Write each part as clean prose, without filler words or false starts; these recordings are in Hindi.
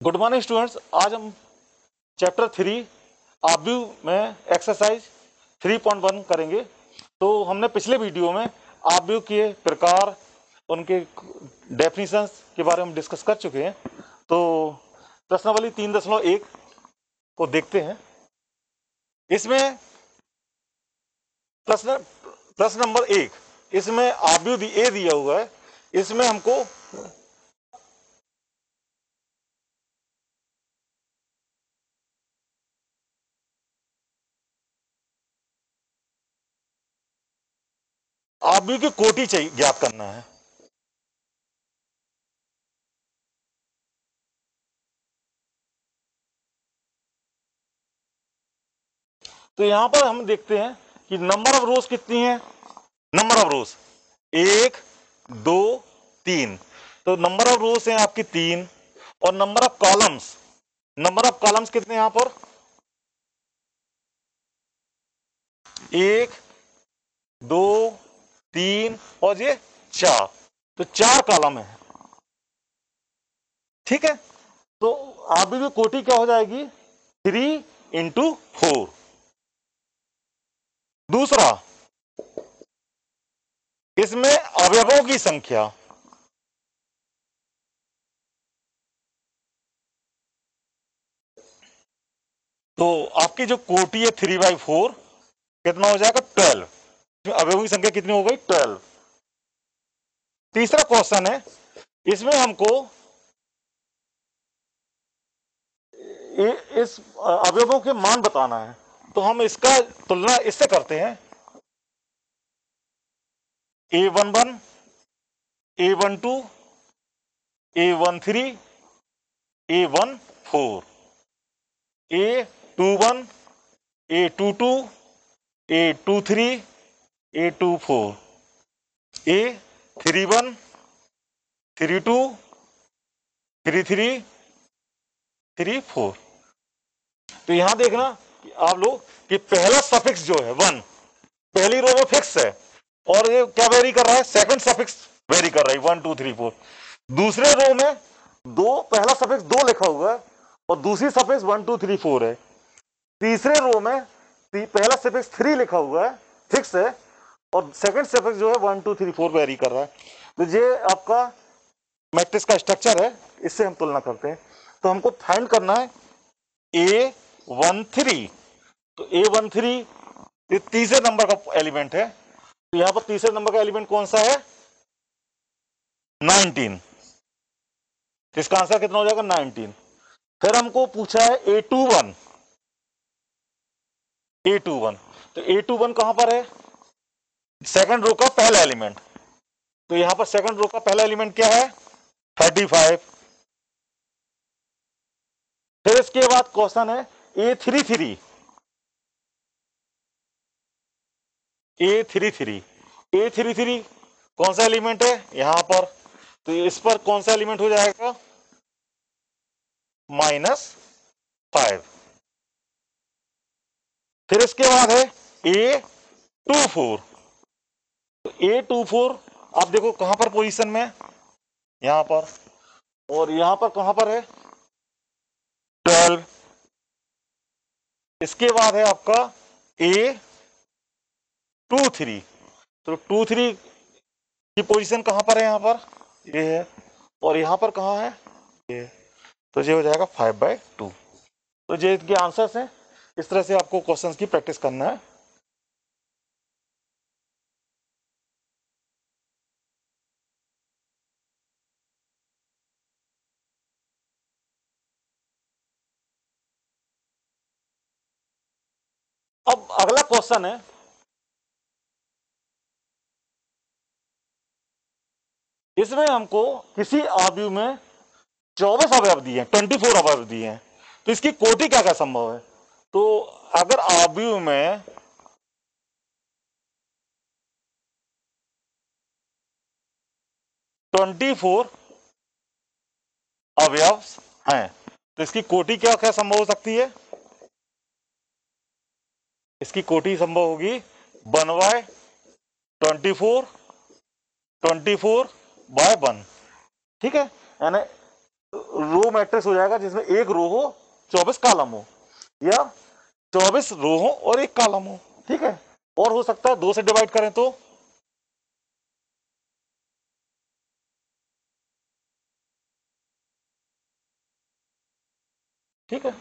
Good morning students. आज हम चैप्टर 3 आव्यूह में एक्सरसाइज 3.1 करेंगे। तो हमने पिछले वीडियो में आव्यूह के प्रकार, उनके डेफिनेशंस के बारे में डिस्कस कर चुके हैं। तो प्रश्नावली 3.1 को देखते हैं। इसमें प्रश्न नंबर 1, इसमें आव्यूह ए दिया हुआ है। इसमें हमको आव्यूह की कोटि चाहिए, ज्ञात करना है। तो यहां पर हम देखते हैं कि नंबर ऑफ रोज कितनी है। नंबर ऑफ रोज 1, 2, 3। तो नंबर ऑफ रोज है आपकी 3 और नंबर ऑफ कॉलम्स कितने यहां पर 1, 2, 3 और ये 4। तो 4 कॉलम है। ठीक है। तो आव्यूह की कोटि क्या हो जाएगी 3 इंटू 4। दूसरा, इसमें अवयवों की संख्या, तो आपकी जो कोटि है 3/4 कितना हो जाएगा 12। अवयवों की संख्या कितनी हो गई 12। तीसरा क्वेश्चन है, इसमें हमको इस अवयवों के मान बताना है। तो हम इसका तुलना इससे करते हैं, A11, A12, A13, A14, A21, A22, A23, A24, A31, 32, 33, 34। तो यहां देखना कि आप लोग कि पहला सफिक्स जो है 1 पहली रो में फिक्स है और ये क्या वेरी कर रहा है, सेकंड सफिक्स वेरी कर रहा है 1 2 3 4। दूसरे रो में पहला सफिक्स 2 लिखा हुआ है और दूसरी सफिक्स 1 2 3 4 है। तीसरे रो में पहला सफिक्स 3 लिखा हुआ है, फिक्स है, और सेकंड सफिक्स जो है 1 2 3 4 वेरी कर रहा है। तो ये आपका मैट्रिक्स का स्ट्रक्चर है, इससे हम तुलना करते हैं। तो हमको फाइंड करना है A13। तो A13 ये तीसरे नंबर का एलिमेंट है। तो यहां पर तीसरे नंबर का एलिमेंट कौन सा है 19। तो इसका आंसर कितना हो जाएगा 19। फिर हमको पूछा है A21। तो A21 कहां पर है, सेकंड रो का पहला एलिमेंट। तो यहां पर सेकंड रो का पहला एलिमेंट क्या है 35। फिर इसके बाद क्वेश्चन है A33। A33 कौन सा एलिमेंट है यहां पर, तो इस पर कौन सा एलिमेंट हो जाएगा -5। फिर इसके बाद है A24। तो A24 आप देखो कहां पर पोजीशन में, यहां पर, और यहां पर कहां पर है 12। इसके बाद है आपका A23। तो 23 की पोजीशन कहां पर है, यहां पर ये है, और यहां पर कहां है ये, तो ये हो जाएगा 5/2। तो ये इनके आंसर्स हैं। इस तरह से आपको क्वेश्चंस की प्रैक्टिस करना है। अब अगला क्वेश्चन है, इसमें हमको किसी आव्यूह में 24 अवयव दिए हैं, 24 अवयव दिए हैं। तो इसकी कोटि क्या क्या संभव है। तो अगर आव्यूह में 24 अवयव हैं तो इसकी कोटि क्या क्या संभव हो सकती है। इसकी कोटि संभव होगी 1/24, 24/1। ठीक है, यानी रो मैट्रिक्स हो जाएगा जिसमें एक रो हो 24 कॉलम हो, या 24 रो हो और एक कॉलम हो, ठीक है। और हो सकता है 2 से डिवाइड करें तो, ठीक है।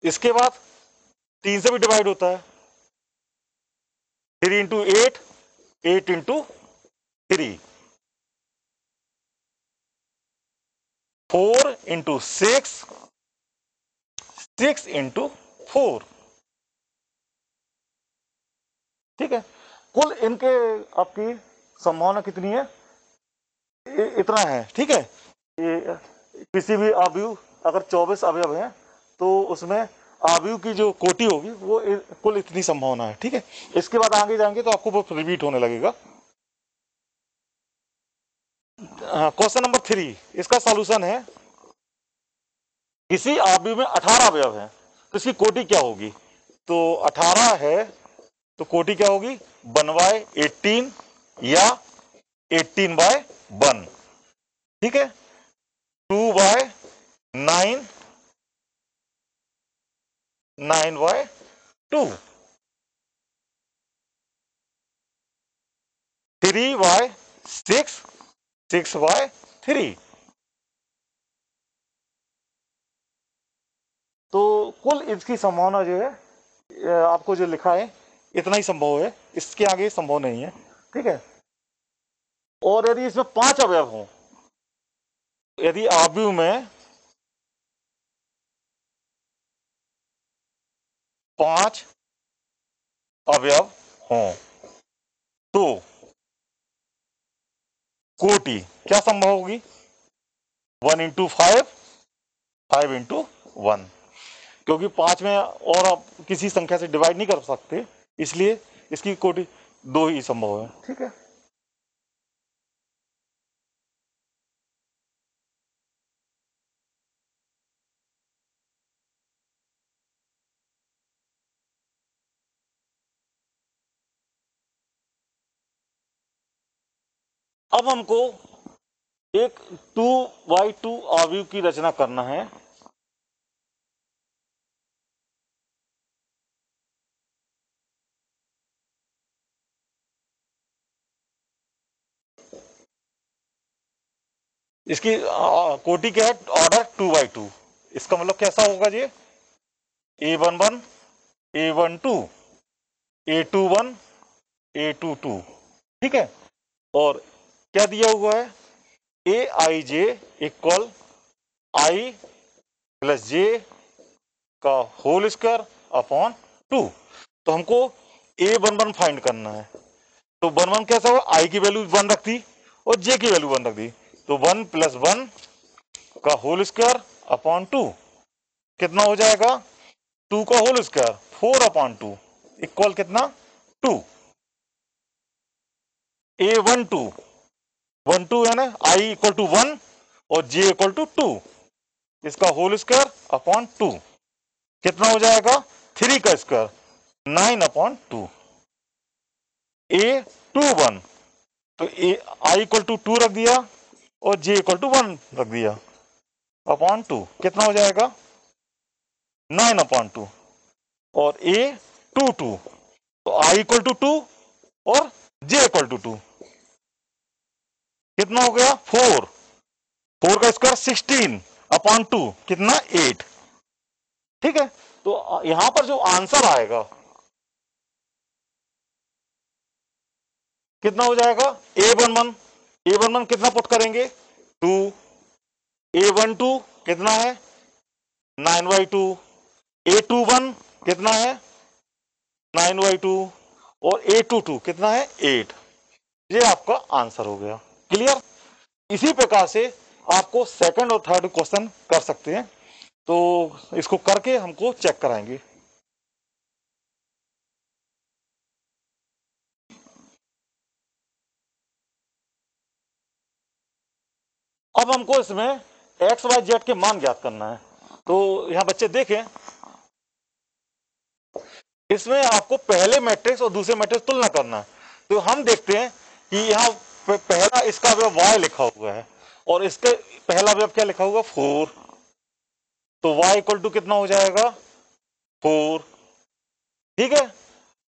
इसके बाद 3 से भी डिवाइड होता है, 3 इंटू 8, 8 इंटू 3, 4 इंटू 6, 6 इंटू 4, ठीक है। कुल इनके आपकी संभावना कितनी है, इतना है, ठीक है। ये किसी भी अवयव, अगर 24 अवयव हैं तो उसमें अवयव की जो कोटि होगी वो कुल इतनी संभावना है, ठीक है। इसके बाद आगे जाएंगे तो आपको वो रिपीट होने लगेगा। क्वेश्चन नंबर 3, इसका सॉल्यूशन है, किसी अवयव में 18 अवयव हैं तो इसकी कोटि क्या होगी। तो 18 है तो कोटि क्या होगी, 1/18 या 18/1, ठीक है। 2/9, 9/2, 3/6, 6/3। तो कुल इसकी संभावना जो है, आपको जो लिखा है इतना ही संभव है, इसके आगे संभव नहीं है, ठीक है। और यदि इसमें 5 अवयव हों, यदि अवयव में 5 अवयव हों तो कोटि क्या संभव होगी, 1 इंटू 5, 5 इंटू 1, क्योंकि 5 में और आप किसी संख्या से डिवाइड नहीं कर सकते, इसलिए इसकी कोटि 2 ही संभव है, ठीक है। अब हमको एक 2/2 अवयव की रचना करना है। इसकी कोटि क्या है, ऑर्डर 2/2। इसका मतलब कैसा होगा जी, A11, A12, A21, A22, ठीक है। और क्या दिया हुआ है, AIJ equal I plus J का होल स्क्वायर अपॉन 2। तो हमको A11 फाइंड करना है। तो 1 कैसा हुआ, I की वैल्यू 1 रख दी और J की वैल्यू 1 रख दी, तो 1 + 1 का होल स्क्वायर अपॉन 2 कितना हो जाएगा, 2 का होल स्क्वायर 4/2 इक्वल कितना, 2। A12, 12 है ना, I = 1 और J = 2, इसका होल स्क्वायर अपॉन 2 कितना हो जाएगा, 3 का स्क्वायर 9/2। A21, तो I = 2 रख दिया और J = 1 रख दिया अपॉन 2 कितना हो जाएगा, 9/2। और A22, तो I = 2 और J = 2 कितना हो गया, 4, 4 का स्क्वायर 16/2 कितना, 8, ठीक है। तो यहां पर जो आंसर आएगा कितना हो जाएगा, A11 कितना पुट करेंगे, 2, A12 कितना है, 9/2, A21 कितना है, 9/2 और A22 कितना है, 8। ये आपका आंसर हो गया, क्लियर। इसी प्रकार से आपको सेकंड और थर्ड क्वेश्चन कर सकते हैं, तो इसको करके हमको चेक कराएंगे। अब हमको इसमें XYZ के मान ज्ञात करना है। तो यहां बच्चे देखें, इसमें आपको पहले मैट्रिक्स और दूसरे मैट्रिक्स तुलना करना है। तो हम देखते हैं कि यहाँ पहला इसका अवयव y लिखा हुआ है और इसके पहला अवयव क्या लिखा हुआ 4, तो y इक्वल टू कितना हो जाएगा 4, ठीक है।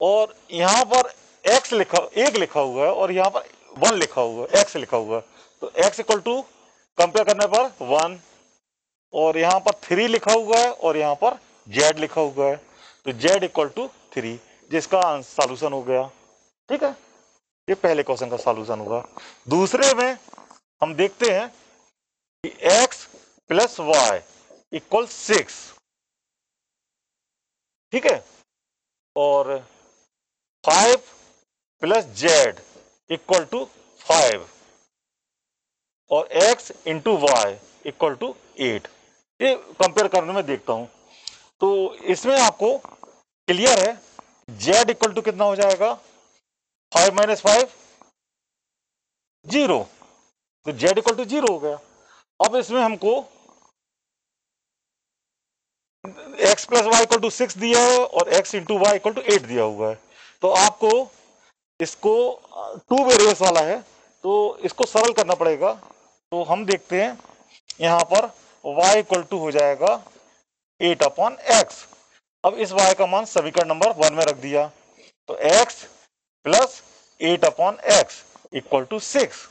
और यहां पर x एक लिखा हुआ है और यहां पर 1 लिखा हुआ है, x लिखा हुआ है, तो x इक्वल टू कंपेयर करने पर 1, और यहां पर 3 लिखा हुआ है और यहां पर z लिखा हुआ है, तो z इक्वल टू 3, जिसका सॉल्यूशन हो गया, ठीक है। ये पहले क्वेश्चन का सॉल्यूशन होगा। दूसरे में हम देखते हैं कि x प्लस वाई इक्वल 6, ठीक है, और 5 प्लस जेड इक्वल टू 5 और x into Y equal to 8। ये कंपेयर करने में देखता हूं, तो इसमें आपको क्लियर है z इक्वल टू कितना हो जाएगा 5 माइनस 5 0, तो z इक्वल टू 0 हो गया। अब इसमें हमको x plus Y equal to 6 दिया है और x into Y equal to 8 दिया हुआ है, तो आपको इसको 2 वेरिएबल्स वाला है तो इसको सरल करना पड़ेगा। तो हम देखते हैं यहां पर y इक्वल टू हो जाएगा 8 अपॉन एक्स। अब इस y का मान समीकरण नंबर 1 में रख दिया, तो x plus 8 upon X equal to 6।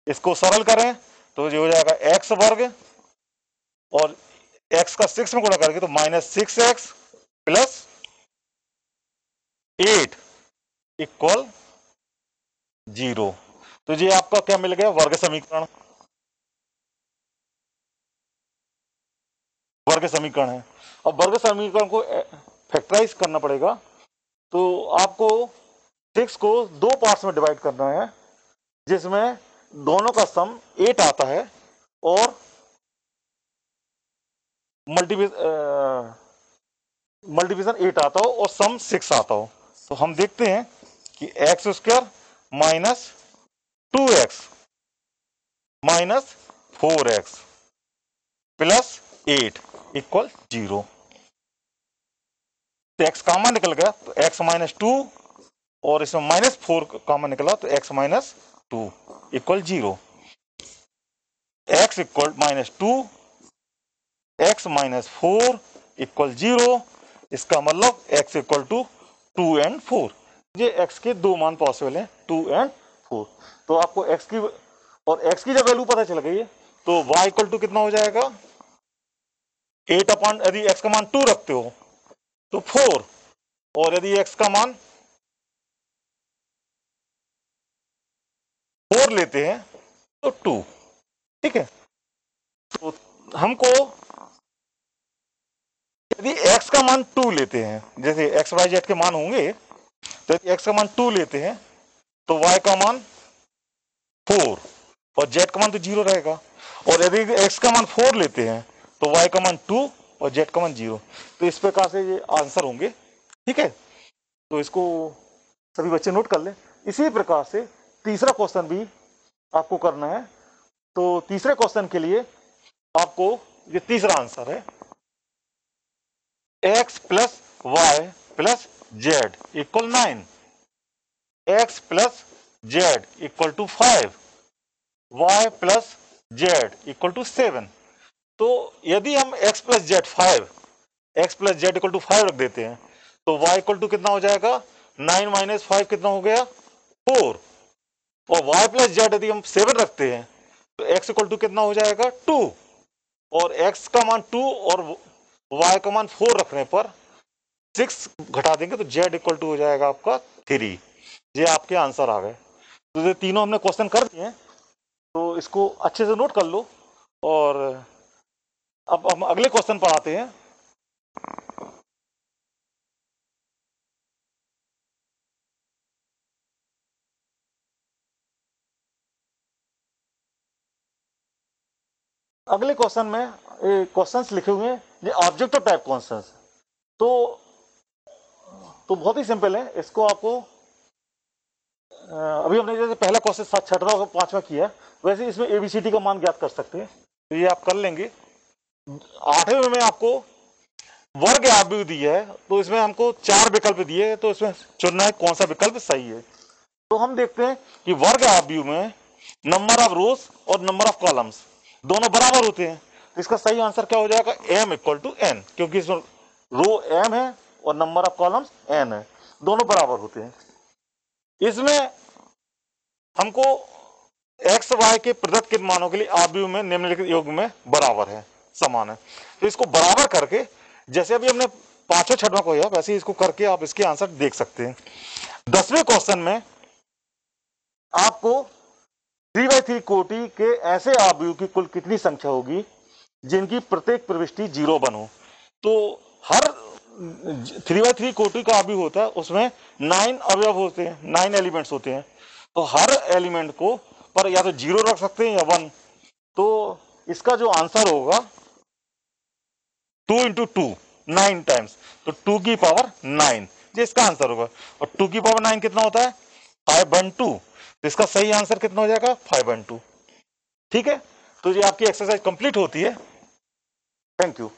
इसको सरल करें तो ये हो जाएगा x वर्ग और x का 6 में गुणा करेंगे तो माइनस 6x प्लस 8 इक्वल 0। तो ये आपका क्या मिल गया वर्ग समीकरण, वर्ग समीकरण है। अब वर्ग समीकरण को फैक्टराइज करना पड़ेगा, तो आपको 6 को 2 पार्ट्स में डिवाइड करना है, जिसमें दोनों का सम 8 आता है और मल्टीप्लिकेशन 8 आता हो और सम 6 आता हो। तो हम देखते हैं कि x square minus 2x minus 4x plus 8 equal 0। तो x कॉमन निकल गया तो x माइनस 2 और इसमें माइनस 4 कॉमन निकला तो x minus 2 equal 0। x equal minus 2 x minus 4 equal 0। इसका मतलब x इक्वल टू 2 एंड 4। ये x के दो मान पॉसिबल हैं 2 एंड 4। तो आपको x की और x की जब वैल्यू पता चल गई है तो y इक्वल टू कितना हो जाएगा 8 अपॉन, यदि x का मान 2 रखते हो तो 4, और यदि x का मान 4 लेते हैं तो 2, ठीक है। तो हमको यदि x का मान 2 लेते हैं, जैसे x y z के मान होंगे, तो यदि x का मान 2 लेते हैं तो y का मान 4 और z का मान तो 0 रहेगा, और यदि x का मान 4 लेते हैं तो y का मान 2 और z का मान 0। तो इस प्रकार से ये आंसर होंगे, ठीक है। तो इसको सभी बच्चे नोट कर लें। इसी प्रकार से तीसरा क्वेश्चन भी आपको करना है। तो तीसरे क्वेश्चन के लिए आपको ये तीसरा आंसर है x plus Y plus Z equal 9, x plus Z equal to 5, y plus Z equal to 7। तो यदि हम x plus Z 5, x plus Z equal to 5 रख देते हैं तो y इक्वल टू कितना हो जाएगा 9 माइनस 5 कितना हो गया 4, और y प्लस जेड यदि हम 7 रखते हैं तो x इक्वल टू कितना हो जाएगा 2, और x का मान 2 और y का मान 4 रखने पर 6 घटा देंगे तो z इक्वल टू हो जाएगा आपका 3। ये आपके आंसर आ गए। तो ये तीनों हमने क्वेश्चन कर दिए हैं, तो इसको अच्छे से नोट कर लो। और अब हम अगले क्वेश्चन पर आते हैं। अगले क्वेश्चन में क्वेश्चंस लिखे हुए हैं, ये ऑब्जेक्टिव टाइप क्वेश्चंस। तो बहुत ही सिंपल है। इसको आपको अभी हमने जैसे पहला क्वेश्चन 6वां और 5वां किया है, वैसे इसमें एबीसीडी का मान ज्ञात कर सकते हैं, तो ये आप कर लेंगे। 8वें में आपको वर्ग आव्यूह दिया है, तो इसमें हमको 4 विकल्प दिए हैं, तो इसमें चुनना है कौन सा विकल्प सही है। तो हम देखते हैं कि वर्ग आव्यूह में नंबर ऑफ रोज और नंबर ऑफ कॉलम्स दोनों बराबर होते हैं। तो इसका सही आंसर क्या हो जाएगा, m इक्वल टू n, क्योंकि इसमें रो m है और नंबर ऑफ कॉलम्स n है, दोनों बराबर होते हैं। इसमें हमको x y के प्रदत्त मानों के लिए आव्यूह में निम्नलिखित योग में बराबर है, समान है। तो इसको बराबर करके जैसे अभी हमने पांचों छठवां को, वैसे ही इसको करके आप इसके आंसर देख सकते हैं। 10वें क्वेश्चन में आपको 3/3 कोटि के ऐसे आव्यूह की कुल कितनी संख्या होगी जिनकी प्रत्येक प्रविष्टि 0 हो। तो हर 3/3 कोटि का आव्यूह होता है, उसमें 9 अवयव होते हैं, 9 एलिमेंट्स होते हैं। तो हर एलिमेंट को पर या तो 0 रख सकते हैं या 1। तो इसका जो आंसर होगा 2 × 2 9 टाइम्स, तो 2 की पावर 9 ये इसका आंसर होगा। और 2 की पावर 9 कितना होता है, 5/2। तो इसका सही आंसर कितना हो जाएगा, 5/2। ठीक है, तो ये आपकी एक्सरसाइज कंप्लीट होती है। Thank you.